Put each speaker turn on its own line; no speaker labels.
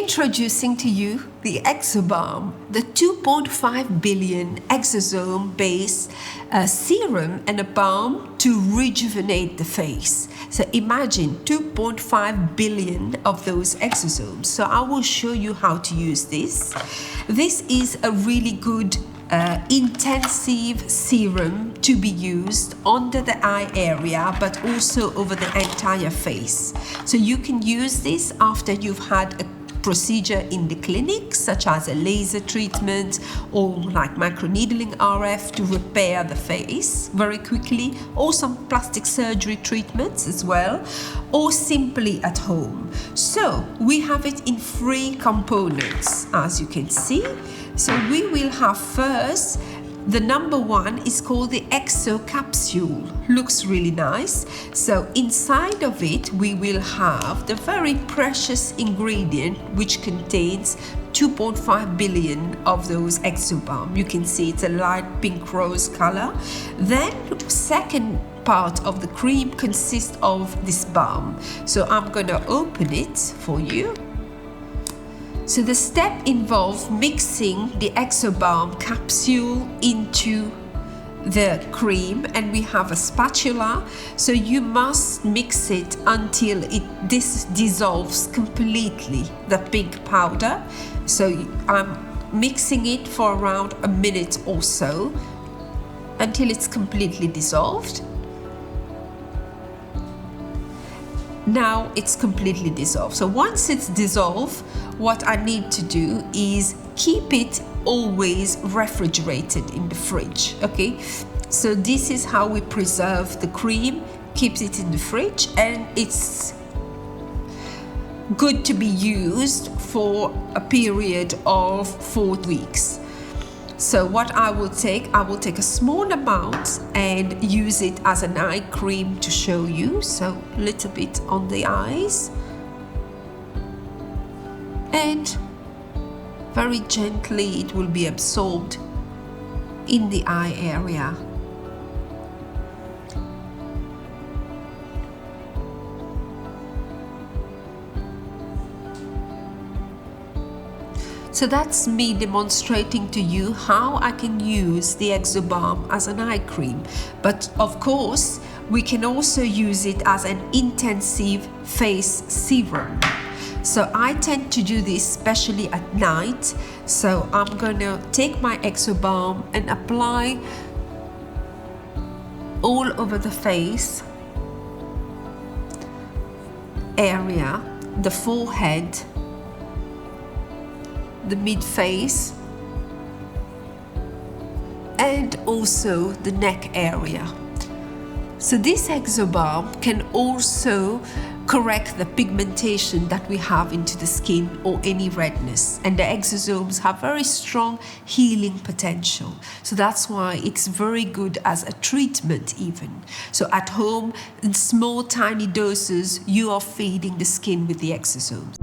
Introducing to you the Exobalm, the 2.5 billion exosome-based serum and a balm to rejuvenate the face. So imagine 2.5 billion of those exosomes. So I will show you how to use this. This is a really good intensive serum to be used under the eye area, but also over the entire face. So you can use this after you've had a procedure in the clinic, such as a laser treatment or like microneedling RF to repair the face very quickly, or some plastic surgery treatments as well, or simply at home. So we have it in 3 components, as you can see. So we will have first, the number 1 is called the Exo capsule. Looks really nice. So inside of it, we will have the very precious ingredient which contains 2.5 billion of those Exobalm. You can see it's a light pink rose color. Then second part of the cream consists of this balm. So I'm gonna open it for you. So the step involves mixing the Exobalm capsule into the cream, and we have a spatula. So you must mix it until this dissolves completely, the pink powder. So I'm mixing it for around a minute or so until it's completely dissolved. Now it's completely dissolved. So once it's dissolved, what I need to do is keep it always refrigerated in the fridge. Okay, so this is how we preserve the cream. Keeps it in the fridge, and it's good to be used for a period of 4 weeks. So what I will take a small amount and use it as an eye cream to show you. So a little bit on the eyes, and very gently it will be absorbed in the eye area. So that's me demonstrating to you how I can use the Exobalm as an eye cream. But of course, we can also use it as an intensive face serum. So I tend to do this especially at night. So I'm gonna take my Exobalm and apply all over the face area, the forehead, the mid-face, and also the neck area. So this Exobalm can also correct the pigmentation that we have into the skin or any redness, and the exosomes have very strong healing potential. So that's why it's very good as a treatment even. So at home, in small tiny doses, you are feeding the skin with the exosomes.